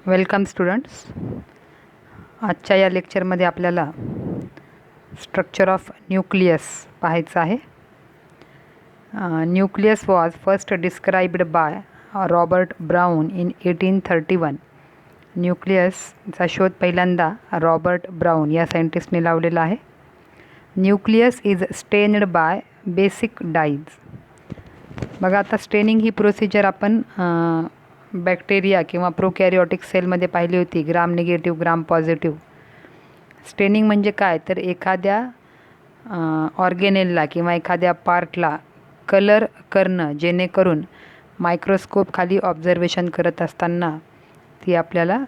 Welcome students. आजच्या या लेक्चरमध्ये आपल्याला स्ट्रक्चर ऑफ न्यूक्लियस पाहायचं आहे. Nucleus was first described by Robert Brown in 1831. न्यूक्लियसचा शोध पहिल्यांदा रॉबर्ट ब्राउन या सायंटिस्टने लावलेला आहे. Nucleus is stained by basic dyes. बघा, आता स्टेनिंग ही प्रोसिजर आपण बॅक्टेरिया किंवा प्रोकॅरियोटिक सेलमध्ये पाहिली होती. Gram negative, gram positive. Staining म्हणजे काय, तर एखाद्या ऑर्गेनेलला किंवा एखाद्या पार्टला कलर करणं, जेणेकरून मायक्रोस्कोप खाली ऑब्झर्वेशन करत असताना ती आपल्याला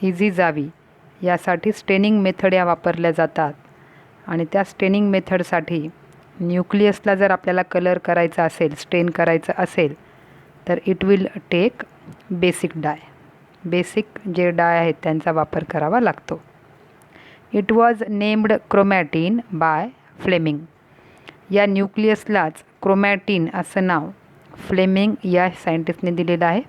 इझी जावी यासाठी स्टेनिंग मेथड या वापरल्या जातात. आणि त्या स्टेनिंग मेथडसाठी न्यूक्लियसला जर आपल्याला कलर करायचा असेल, स्टेन करायचं असेल, तर it will take basic dye. Basic जे डाय आहेत त्यांचा वापर करावा लागतो. It was named chromatin by Flemming. या न्यूक्लियसलाच क्रोमॅटिन असं नाव फ्लेमिंग या सायंटिस्टने दिलेलं आहे.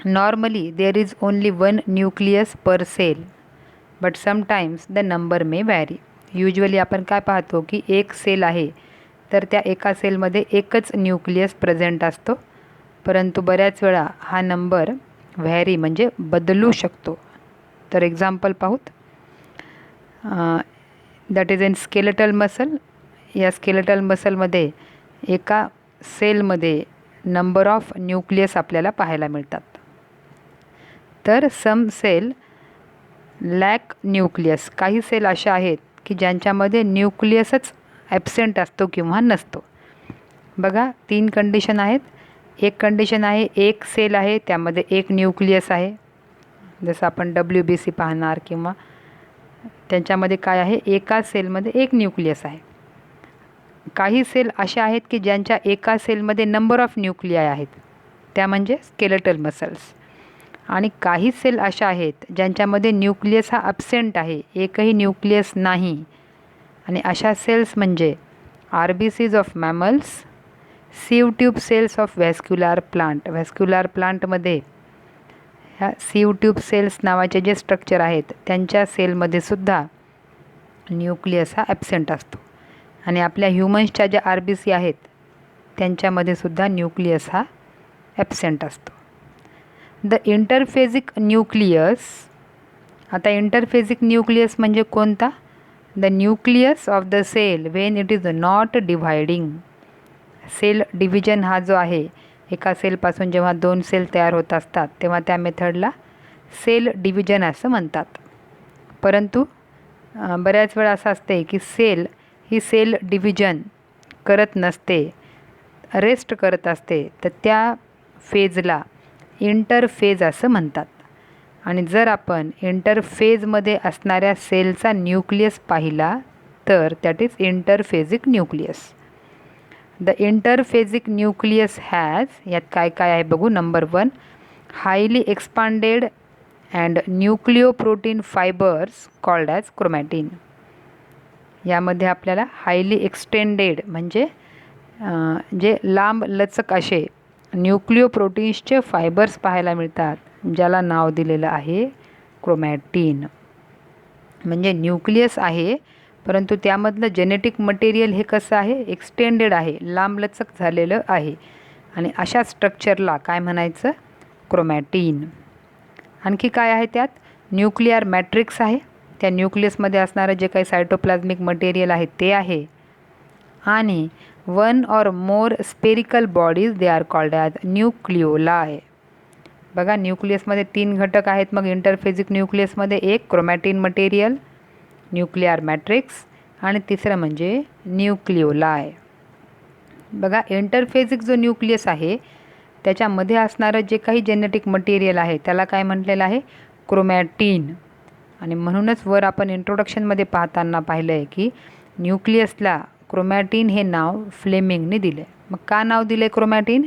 Normally there is only one nucleus per cell, but sometimes the number may vary. Usually आपण काय पाहतो की एक सेल आहे तर त्या एका सेलमध्ये एकच न्यूक्लियस प्रेझेंट असतो, परंतु बऱ्याच वेळा हा नंबर व्हॅरी म्हणजे बदलू शकतो. तर एक्झाम्पल पाहूत. That is in skeletal muscle. या स्केलेटल मसलमध्ये एका सेलमध्ये नंबर ऑफ न्यूक्लियस आपल्याला पाहायला मिळतात. तर सम सेल लॅक न्यूक्लियस. काही सेल अशा आहेत की ज्यांच्यामध्ये न्यूक्लियसच ॲब्सेंट असतो किंवा नसतो. बघा, 3 कंडिशन आहेत. एक कंडिशन आहे एक सेल आहे त्यामध्ये एक न्यूक्लियस आहे, जसं आपण WBC पाहणार, किंवा त्यांच्यामध्ये काय आहे, एका सेलमध्ये एक न्यूक्लियस आहे. काही सेल अशा आहेत की ज्यांच्या एका सेलमध्ये नंबर ऑफ न्यूक्लियाय आहेत, त्या म्हणजे स्केलेटल मसल्स. आणि काही सेल अशा आहेत ज्यांच्यामध्ये न्यूक्लियस हा ॲब्सेंट आहे, एकही न्यूक्लियस नाही. आणि अशा सेल्स म्हणजे RBCs of mammals, sieve tube cells of vascular plant. Vascular प्लांटमध्ये ह्या सीव ट्यूब सेल्स नावाचे जे स्ट्रक्चर आहेत त्यांच्या सेलमध्ये सुद्धा न्यूक्लियस हा ॲब्सेंट असतो. आणि आपल्या ह्युमन्सच्या ज्या RBC आहेत त्यांच्यामध्ये सुद्धा न्यूक्लियस हा ॲब्सेंट असतो. The interphasic nucleus. आता इंटरफेजिक न्यूक्लियस म्हणजे कोणता? The nucleus of the cell when it is not dividing. Cell division हा जो आहे, एका सेलपासून जेव्हा 2 सेल तयार होत असतात तेव्हा त्या मेथडला सेल डिव्हिजन असं म्हणतात. परंतु बऱ्याच वेळा असं असते की सेल ही सेल डिव्हिजन करत नसते, रेस्ट करत असते, तर त्या फेजला इंटरफेज असं म्हणतात. आणि जर आपण इंटरफेजमध्ये असणाऱ्या सेलचा न्यूक्लियस पाहिला तर that is interphasic nucleus. The interphasic nucleus has, यात काय काय आहे बघू. Number 1, highly expanded and nucleoprotein fibres called as chromatin. यामध्ये आपल्याला हायली एक्सटेंडेड म्हणजे जे लांब लचक असे न्यूक्लिओप्रोटीन्सचे फायबर्स पाहायला मिळतात, ज्याला नाव दिलेलं आहे क्रोमॅटिन. म्हणजे न्यूक्लियस आहे परंतु त्यामधलं जेनेटिक मटेरियल हे कसं आहे, एक्सटेंडेड आहे, लांबलचक झालेलं आहे. आणि अशा स्ट्रक्चरला काय म्हणायचं, क्रोमॅटिन. आणखी काय आहे त्यात, न्यूक्लिअर मॅट्रिक्स आहे. त्या न्यूक्लियसमध्ये असणारं जे काही सायटोप्लाझ्मिक मटेरियल आहे ते आहे. आणि 1 or more spherical bodies they are called as nucleoli. बघा, न्यूक्लियसमध्ये 3 घटक आहेत. मग इंटरफेजिक न्यूक्लियसमध्ये एक क्रोमॅटिन मटेरियल, न्यूक्लिअर मॅट्रिक्स, आणि तिसरं म्हणजे न्यूक्लिओलाय. बघा, इंटरफेजिक जो न्यूक्लियस आहे त्याच्यामध्ये असणारं जे काही जेनेटिक मटेरियल आहे त्याला काय म्हटलेलं आहे, क्रोमॅटिन. आणि म्हणूनच वर आपण इंट्रोडक्शनमध्ये पाहताना पाहिलं आहे की न्यूक्लियसला क्रोमॅटिन हे नाव फ्लेमिंगने दिले. मग का नाव दिले क्रोमॅटिन?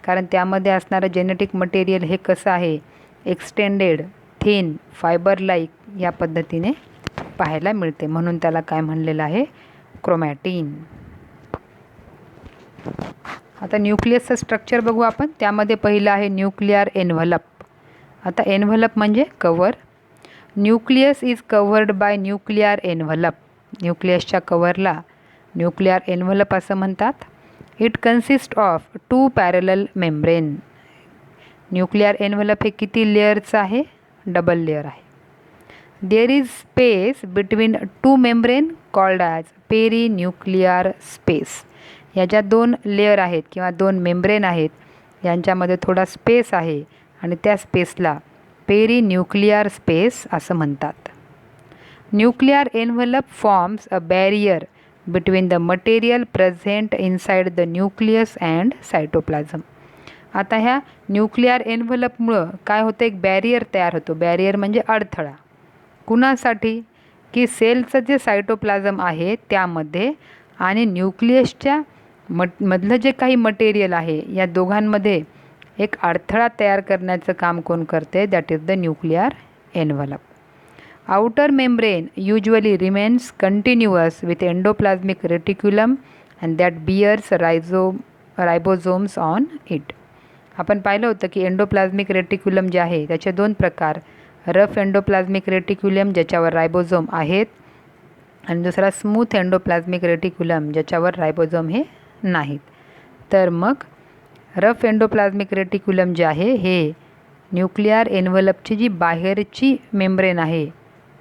कारण त्यामध्ये असणारं जेनेटिक मटेरियल हे कसं आहे, एक्सटेंडेड, थिन, फायबर लाईक या पद्धतीने पाहायला मिळते, म्हणून त्याला काय म्हणलेलं आहे, क्रोमॅटिन. आता न्यूक्लियसचं स्ट्रक्चर बघू आपण. त्यामध्ये पहिलं आहे न्यूक्लिअर एन्व्हलप. आता एन्व्हलप म्हणजे cover. Nucleus is covered by nuclear envelope. न्यूक्लियसच्या कवरला न्यूक्लिअर एन्व्हलप असं म्हणतात. It consist of 2 parallel membrane. Nuclear envelope हे किती लेअरचं आहे? डबल लेअर आहे. There is space between 2 membrane called as perinuclear space. या ज्या 2 लेअर आहेत किंवा 2 मेम्ब्रेन आहेत, यांच्यामध्ये थोडा स्पेस आहे आणि त्या स्पेसला पेरीन्यूक्लिअर स्पेस असं म्हणतात. Nuclear envelope forms a barrier between the material present inside the nucleus and cytoplasm. आता ह्या न्यूक्लिअर एन्व्हलपमुळं काय होतं? एक बॅरियर तयार होतो. बॅरियर म्हणजे अडथळा. कुणासाठी? की सेलचं जे सायटोप्लाझम आहे त्यामध्ये आणि न्यूक्लियसच्या मधलं जे काही मटेरियल आहे, या दोघांमध्ये एक अडथळा तयार करण्याचं काम कोण करते? That is the nuclear envelope. Outer membrane usually remains continuous with endoplasmic reticulum and that bears ribosomes on it. आपण पाहिलं होतं की एंडोप्लाझमिक रेटिक्युलम जे आहे त्याचे 2 प्रकार. रफ एंडोप्लाझमिक रेटिक्युलम ज्याच्यावर रायबोझोम आहेत आणि दुसरा स्मूथ एंडोप्लाझमिक रेटिक्युलम ज्याच्यावर रायबोझोम हे नाहीत. तर मग रफ एंडोप्लाझमिक रेटिक्युलम जे आहे हे न्यूक्लिअर एन्व्हलपची जी बाहेरची मेम्ब्रेन आहे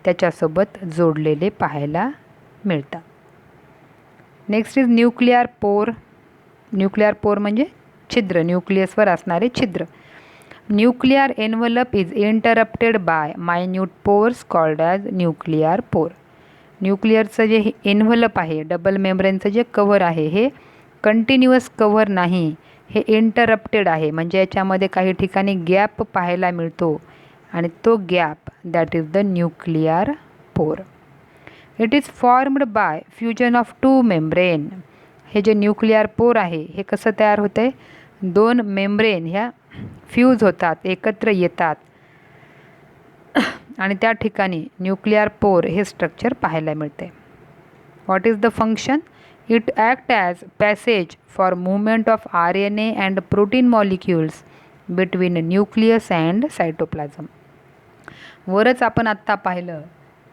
त्याच्यासोबत जोडलेले पाहायला मिळतात. Next is nuclear pore. Nuclear pore म्हणजे छिद्र, न्यूक्लियसवर असणारे छिद्र. Nuclear envelope is interrupted by minute pores called as nuclear pore. न्यूक्लिअरचं जे एन्व्हलप आहे, डबल मेम्ब्रेनचं जे कव्हर आहे, हे कंटिन्युअस कव्हर नाही, हे इंटरप्टेड आहे. म्हणजे याच्यामध्ये काही ठिकाणी गॅप पाहायला मिळतो आणि तो gap that is the nuclear pore. It is formed by fusion of 2 membrane. हे जे न्यूक्लिअर पोर आहे हे कसं तयार होतं आहे? 2 मेम्ब्रेन ह्या फ्यूज होतात, एकत्र येतात आणि त्या ठिकाणी न्यूक्लिअर पोर हे स्ट्रक्चर पाहायला मिळते. What is the function? It act as passage for movement of RNA and protein molecules between nucleus and cytoplasm. वरच आपण आत्ता पाहिलं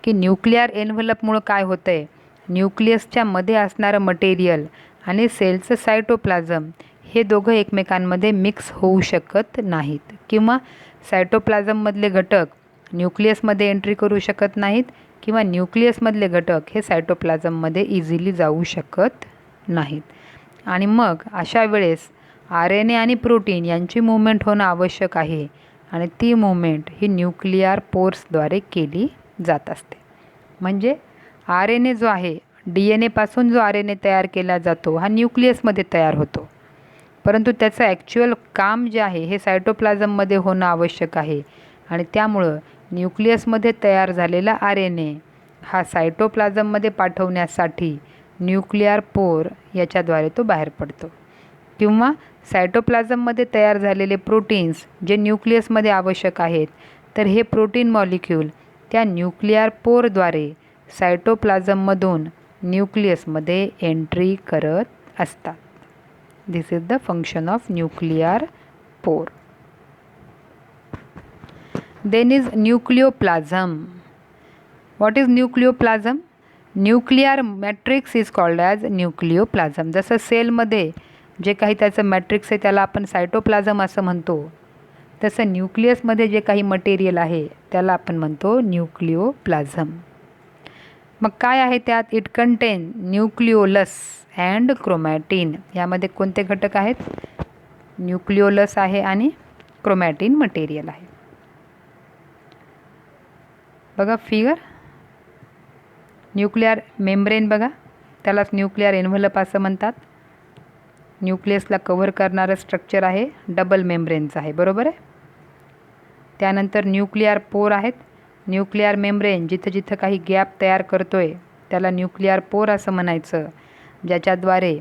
की न्यूक्लिअर एन्व्हलपमुळं काय होतं आहे? न्यूक्लियसच्या मध्ये असणारं मटेरियल आणि सेलचं सायटोप्लाझम हे दोघं एकमेकांमध्ये मिक्स होऊ शकत नाहीत किंवा सायटोप्लाझममधले घटक न्यूक्लियसमध्ये एंट्री करू शकत नाहीत किंवा न्यूक्लियसमधले घटक हे सायटोप्लाझममध्ये इझिली जाऊ शकत नाहीत. आणि मग अशा वेळेस RNA आणि प्रोटीन यांची मूवमेंट होणं आवश्यक आहे आणि ती मूवमेंट ही न्यूक्लिअर पोर्सद्वारे केली जात असते. म्हणजे RNA जो आहे, DNA पासून जो RNA तयार केला जातो हा न्यूक्लियसमध्ये तयार होतो, परंतु त्याचं ॲक्च्युअल काम जे आहे हे सायटोप्लाझममध्ये होणं आवश्यक आहे आणि त्यामुळं न्यूक्लियसमध्ये तयार झालेला RNA हा सायटोप्लाझममध्ये पाठवण्यासाठी न्यूक्लिअर पोर याच्याद्वारे तो बाहेर पडतो. किंवा सायटोप्लाझममध्ये तयार झालेले प्रोटीन्स जे न्यूक्लियसमध्ये आवश्यक आहेत, तर हे प्रोटीन मॉलिक्यूल त्या न्यूक्लिअर पोरद्वारे सायटोप्लाझममधून न्यूक्लियसमध्ये एंट्री करत असतात. This is the function of nuclear pore. Then is nucleoplasm. What is nucleoplasm? Nuclear matrix is called as nucleoplasm. जसं सेलमध्ये जे काही त्याचं मॅट्रिक्स आहे त्याला आपण सायटोप्लाझम असं म्हणतो, तसं न्यूक्लियसमध्ये जे काही मटेरियल आहे त्याला आपण म्हणतो न्यूक्लियोप्लाझम. मग काय आहे त्यात? It content nucleolus and chromatin. यामध्ये कोणते घटक आहेत? न्यूक्लिओलस आहे आणि क्रोमॅटिन मटेरियल आहे. बघा फिगर, न्यूक्लिअर मेम्ब्रेन बघा, त्यालाच न्यूक्लिअर एन्व्हलप असं म्हणतात. न्यूक्लियसला कव्हर करणारं स्ट्रक्चर आहे, डबल मेम्ब्रेनचं आहे, बरोबर आहे. त्यानंतर न्यूक्लिअर पोर आहेत. न्यूक्लिअर मेम्ब्रेन जिथं जिथं काही गॅप तयार करतोय त्याला न्यूक्लिअर पोर असं म्हणायचं, ज्याच्याद्वारे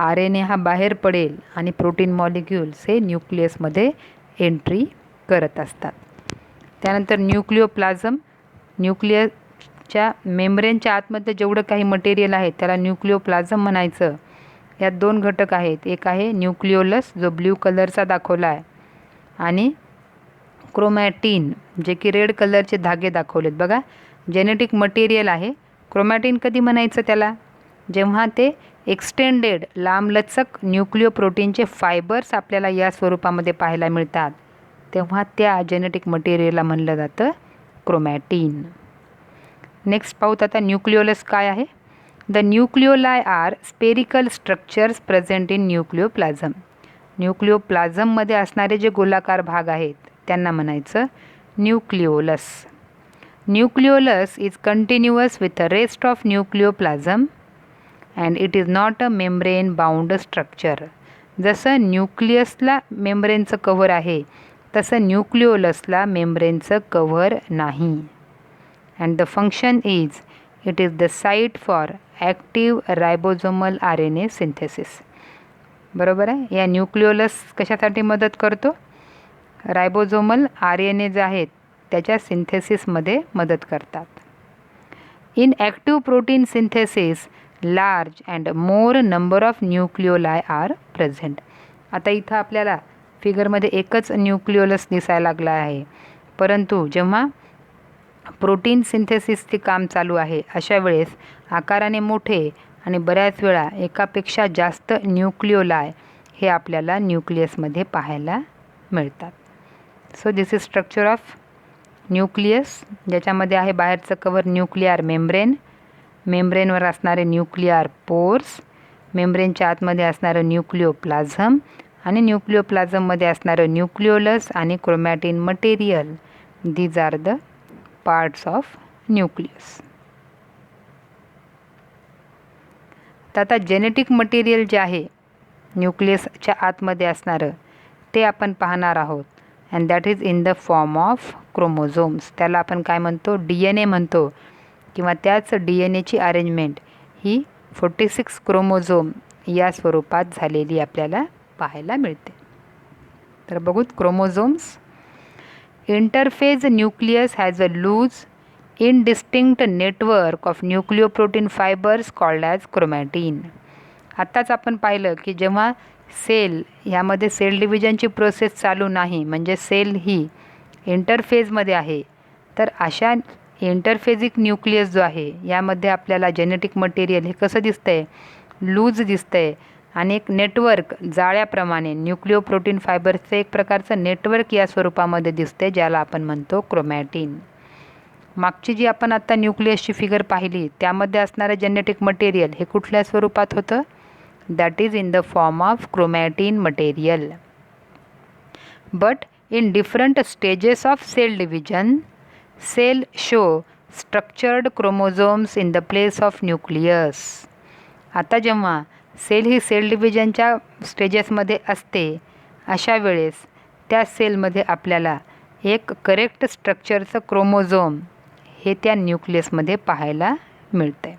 RNA हा बाहेर पडेल आणि प्रोटीन मॉलिक्युल्स हे न्यूक्लियसमध्ये एंट्री करत असतात. त्यानंतर न्यूक्लियोप्लाझम, न्यूक्लियसच्या मेम्ब्रेनच्या आतमध्ये जेवढं काही मटेरियल आहे त्याला न्यूक्लियोप्लाझम म्हणायचं. यात 2 घटक आहेत, एक आहे न्यूक्लिओलस जो ब्ल्यू कलरचा दाखवला आहे आणि क्रोमॅटिन, जे की रेड कलरचे धागे दाखवलेत बघा, जेनेटिक मटेरियल आहे. क्रोमॅटिन कधी म्हणायचं त्याला? जेव्हा ते एक्सटेंडेड लांबलचक न्यूक्लिओ प्रोटीनचे फायबर्स आपल्याला या स्वरूपामध्ये पाहायला मिळतात, तेव्हा त्या जेनेटिक मटेरियलला म्हणलं जातं क्रोमॅटिन. नेक्स्ट पाहूत आता न्यूक्लिओलस काय आहे. The nucleoli are spherical structures present in nucleoplasm. न्यूक्लिओप्लाझममध्ये असणारे जे गोलाकार भाग आहेत त्यांना म्हणायचं nucleolus. Nucleolus is continuous with the rest of nucleoplasm and it is not a membrane bound structure. जसं न्यूक्लियसला मेम्ब्रेनचं कव्हर आहे तसं न्यूक्लिओलसला मेम्ब्रेनचं कव्हर नाही. And the function is it is the site for active ribosomal RNA synthesis. बरोबर आहे. या न्यूक्लिओलस कशासाठी मदत करतो? रायबोझोमल RNA जे आहेत त्याच्या सिंथेसिसमध्ये मदत करतात. In active protein synthesis large and more number of nucleoli are present. आता इथं आपल्याला फिगरमध्ये एकच न्यूक्लिओलस दिसायला लागला आहे, परंतु जेव्हा प्रोटीन सिंथेसिसचे काम चालू आहे अशा वेळेस आकाराने मोठे आणि बऱ्याच वेळा एकापेक्षा जास्त न्यूक्लिओलाय हे आपल्याला न्यूक्लियसमध्ये पाहायला मिळतात. So this is structure of nucleus, ज्याच्यामध्ये आहे बाहेरचं कवर न्यूक्लिअर मेम्ब्रेन, मेम्ब्रेनवर असणारे न्यूक्लिअर पोर्स, मेम्ब्रेनच्या आतमध्ये असणारं न्यूक्लिओप्लाझम आणि न्यूक्लिओप्लाझममध्ये असणारं न्यूक्लिओलस आणि chromatin material. These are the parts of nucleus. तर आता जेनेटिक मटेरियल जे आहे न्यूक्लियसच्या आतमध्ये असणारं ते आपण पाहणार आहोत. And that is in the form of chromosomes. त्याला आपण काय म्हणतो? DNA म्हणतो, किंवा त्याच DNAची अरेंजमेंट ही 46 क्रोमोझोम या स्वरूपात झालेली आपल्याला पाहायला मिळते. तर बघूत chromosomes. Interphase nucleus has a loose indistinct network of nucleoprotein fibres called as chromatin. आत्ताच आपण पाहिलं की जेव्हा सेल ह्यामध्ये सेल डिव्हिजनची प्रोसेस चालू नाही, म्हणजे सेल ही इंटरफेजमध्ये आहे, तर अशा इंटरफेजिक न्यूक्लियस जो आहे यामध्ये आपल्याला जेनेटिक मटेरियल हे कसं दिसतंय? लूज दिसतंय आणि एक नेटवर्क जाळ्याप्रमाणे न्यूक्लिओप्रोटीन फायबर्सचं एक प्रकारचं नेटवर्क या स्वरूपामध्ये दिसते, ज्याला आपण म्हणतो क्रोमॅटिन. मागची जी आपण आत्ता न्यूक्लियसची फिगर पाहिली त्यामध्ये असणारं जेनेटिक मटेरियल हे कुठल्या स्वरूपात होतं? That is in the form of chromatin material. But in different stages of cell division cell show structured chromosomes in the place of nucleus. आता जेव्हा सेल ही सेल डिव्हिजनच्या स्टेजेसमध्ये असते अशा वेळेस त्या सेलमध्ये आपल्याला एक करेक्ट स्ट्रक्चरचं क्रोमोझोम हे त्या न्यूक्लियसमध्ये पाहायला मिळते.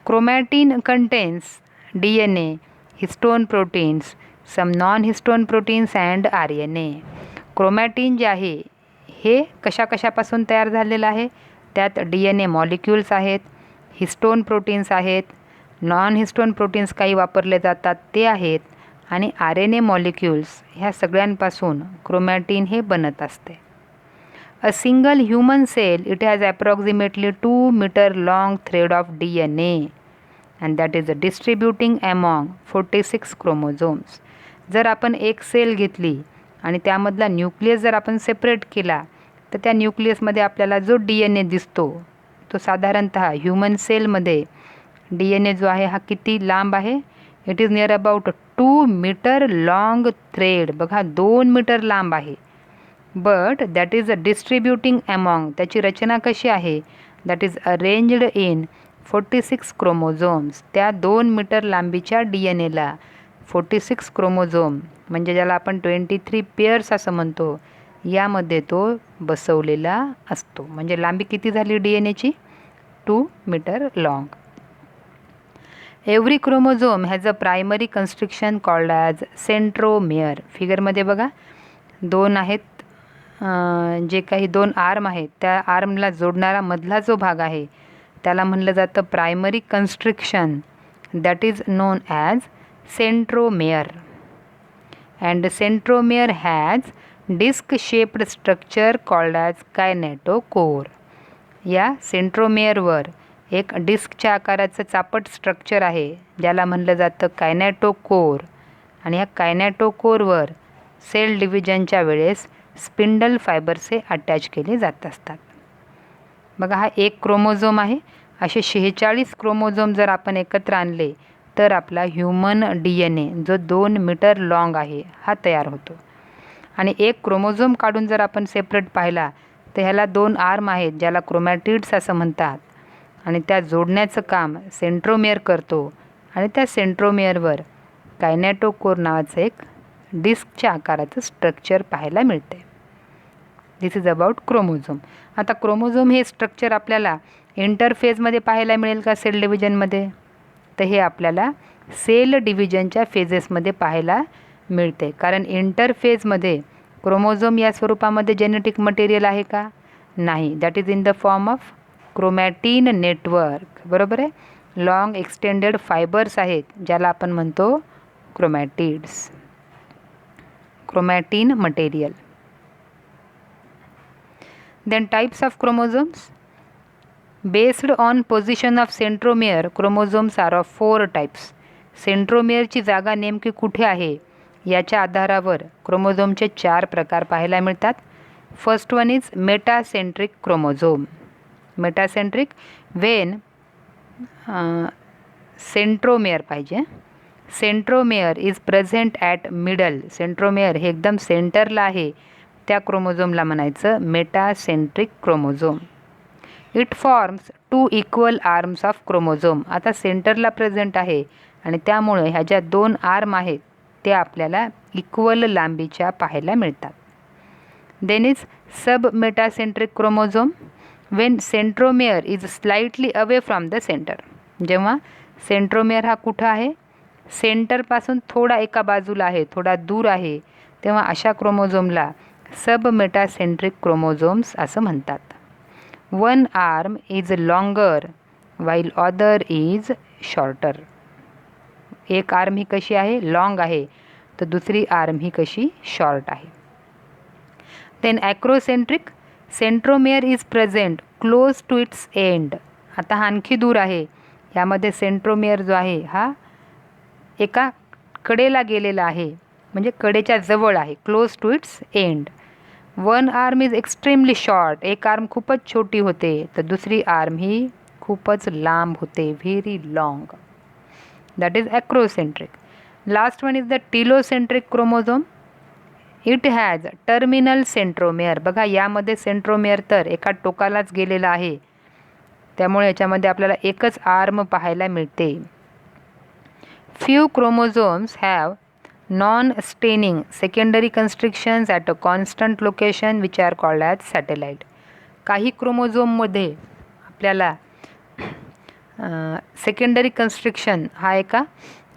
Chromatin contains DNA, histone proteins, some non histone proteins and RNA. Chromatin जे आहे हे कशापासून तयार झालेलं आहे? त्यात DNA मॉलिक्युल्स आहेत, हिस्टोन प्रोटीन्स आहेत, नॉन हिस्टोन प्रोटीन्स काही वापरले जातात ते आहेत, आणि RNA मॉलिक्युल्स ह्या सगळ्यांपासून क्रोमॅटिन हे बनत असते. A single human cell it has approximately 2 metre long thread of DNA and that is distributing among 46 chromosomes. जर आपण एक सेल घेतली आणि त्यामधला न्यूक्लियस जर आपण सेपरेट केला तर त्या न्यूक्लियसमध्ये आपल्याला जो DNA दिसतो तो साधारणतः ह्युमन सेलमध्ये DNA जो आहे हा किती लांब आहे? It is near about 2 metre long thread. बघा 2 मीटर लांब आहे. But that is distributing among, त्याची रचना कशी आहे? That is arranged in 46 chromosomes. त्या 2 मीटर लांबीच्या DNAला 46 क्रोमोझोम म्हणजे ज्याला आपण 23 पेअर्स असं म्हणतो यामध्ये तो बसवलेला असतो. म्हणजे लांबी किती झाली DNAची? 2 metre long. Every chromosome has a primary constriction called as centromere. फिगरमध्ये बघा 2 आहेत, जे काही 2 आर्म आहेत त्या आर्मला जोडणारा मधला जो भाग आहे त्याला म्हणलं जातं primary constriction. That is known as centromere. And centromere has disc shaped structure called as kinetochore. या सेंट्रोमेअरवर एक डिस्कच्या आकाराचं चापट स्ट्रक्चर आहे ज्याला म्हणलं जातं कायनेटोकोर. आणि ह्या कायनेटोकोरवर सेल डिव्हिजनच्या वेळेस स्पिंडल फायबरचे अटॅच केले जात असतात. बघा, हा एक क्रोमोझोम आहे. असे 46 क्रोमोझोम जर आपण एकत्र आणले तर आपला ह्यूमन DNA जो 2 मीटर लाँग आहे हा तयार होतो. आणि एक क्रोमोझोम काढून जर आपण सेपरेट पाहिला तर ह्याला 2 आर्म आहेत ज्याला क्रोमॅटिड्स असं म्हणतात. आणि त्या जोडण्याचं काम सेंट्रोमेअर करतो. आणि त्या सेंट्रोमेअरवर कायनेटोकोर नावाचं एक डिस्कच्या आकाराचं स्ट्रक्चर पाहायला मिळते. दिस इज अबाउट क्रोमोझोम. आता क्रोमोझोम हे स्ट्रक्चर आपल्याला इंटरफेजमध्ये पाहायला मिळेल का सेल डिव्हिजनमध्ये? तर हे आपल्याला सेल डिव्हिजनच्या फेजेसमध्ये पाहायला मिळते. कारण इंटरफेजमध्ये क्रोमोझोम या स्वरूपामध्ये जेनेटिक मटेरियल आहे का? नाही. That is in the form of chromatin network. बरोबर आहे. लॉंग एक्सटेंडेड फायबर्स आहेत ज्याला आपण म्हणतो chromatids, chromatin material. Then types of chromosomes. Based on position of centromere, chromosomes are of 4 types. सेंट्रोमेअरची जागा नेमकी कुठे आहे याच्या आधारावर क्रोमोझोमचे 4 प्रकार पाहायला मिळतात. First one is metacentric chromosome. Metacentric when centromere पाहिजे. Centromere is present at middle. Centromere हे एकदम सेंटरला आहे त्या क्रोमोझोमला म्हणायचं metacentric chromosome. It forms 2 equal arms of chromosome. आता सेंटरला प्रेझेंट आहे आणि त्यामुळे ह्या ज्या 2 आर्म आहेत त्या आपल्याला इक्वल लांबीच्या पाहायला मिळतात. Then is submetacentric chromosome when centromere is slightly away from the centre. जेव्हा सेंट्रोमेअर हा कुठं आहे? सेंटरपासून थोडा एका बाजूला आहे, थोडा दूर आहे, तेव्हा अशा क्रोमोझोमला सब मेटासेंट्रिक क्रोमोझोम्स असं म्हणतात. One arm is longer while other is shorter. एक आर्म ही कशी आहे? लॉंग आहे, तर दुसरी आर्म ही कशी? शॉर्ट आहे. Then acrocentric. Centromere is present close to its end. आता हा आणखी दूर आहे. यामध्ये सेंट्रोमेअर जो आहे हा एका कडेला गेलेला आहे, म्हणजे कडेच्या जवळ आहे, close to its end. One arm is extremely short. एक आर्म खूपच छोटी होते, तर दुसरी आर्म ही खूपच लांब होते, very long. That is acrocentric. Last one is the telocentric chromosome. It has terminal centromere. बघा, यामध्ये सेंट्रोमेअर तर एका टोकालाच गेलेला आहे, त्यामुळे याच्यामध्ये आपल्याला एकच आर्म पाहायला मिळते. Few chromosomes have non-staining secondary constrictions at a constant location which are called as satellite. काही क्रोमोझोममध्ये आपल्याला सेकंडरी कन्स्ट्रिक्शन हा एका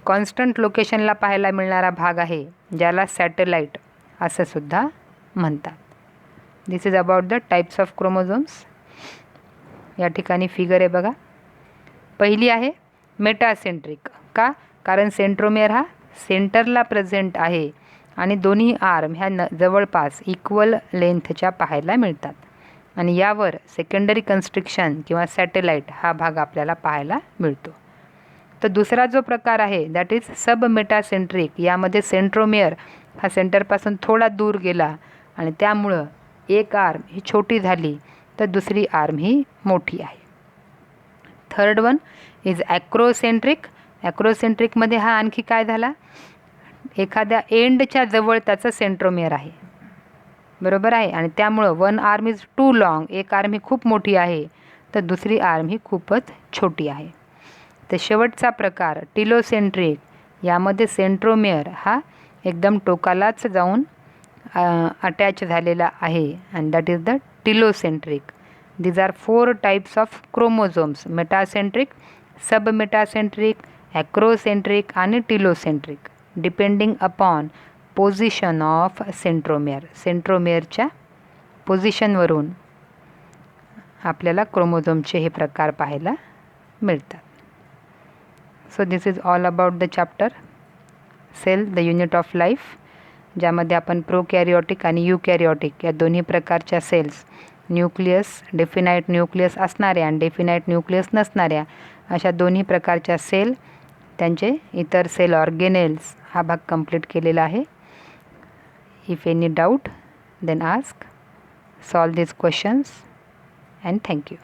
कॉन्स्टंट लोकेशनला पाहायला मिळणारा भाग आहे ज्याला सॅटेलाइट असं सुद्धा म्हणतात. This is about the types of chromosomes. या ठिकाणी फिगर आहे बघा. पहिली आहे मेटासेंट्रिक. का? कारण सेंट्रोमेअर हा सेंटरला प्रेझेंट आहे आणि दोन्ही आर्म ह्या जवळपास इक्वल लेंथच्या पाहायला मिळतात. आणि यावर सेकंडरी कन्स्ट्रिक्शन किंवा सॅटेलाइट हा भाग आपल्याला पाहायला मिळतो. तर दुसरा जो प्रकार आहे दॅट इज सब मेटासेंट्रिक. यामध्ये सेंट्रोमेअर हा सेंटरपासून थोडा दूर गेला आणि त्यामुळं एक आर्म ही छोटी झाली तर दुसरी आर्म ही मोठी आहे. Third one is acrocentric. ॲक्रोसेंट्रिकमध्ये हा आणखी काय झाला? एखाद्या एंडच्या जवळ त्याचं सेंट्रोमेअर आहे, बरोबर आहे, आणि त्यामुळं one arm is too long. एक आर्म ही खूप मोठी आहे तर दुसरी आर्म ही खूपच छोटी आहे. तर शेवटचा प्रकार टिलोसेंट्रिक. यामध्ये सेंट्रोमेअर हा एकदम टोकालाच जाऊन अटॅच झालेला आहे and that is the telocentric. These are 4 types of chromosomes. Metacentric, submetacentric, acrocentric आणि telocentric depending upon position of centromere. सेंट्रोमेअरच्या पोझिशनवरून आपल्याला क्रोमोझोमचे हे प्रकार पाहायला मिळतात. So this is all about the chapter cell, the unit of life. ज्यामध्ये आपण प्रोकॅरिओटिक आणि युकॅरिओटिक या दोन्ही प्रकारच्या सेल्स, न्यूक्लियस, डेफिनाईट न्यूक्लियस असणाऱ्या आणि डेफिनाईट न्यूक्लियस नसणाऱ्या अशा दोन्ही प्रकारच्या सेल, त्यांचे इतर सेल ऑर्गेनेल्स हा भाग कंप्लीट केलेला आहे. If any doubt then ask, solve these questions, and thank you.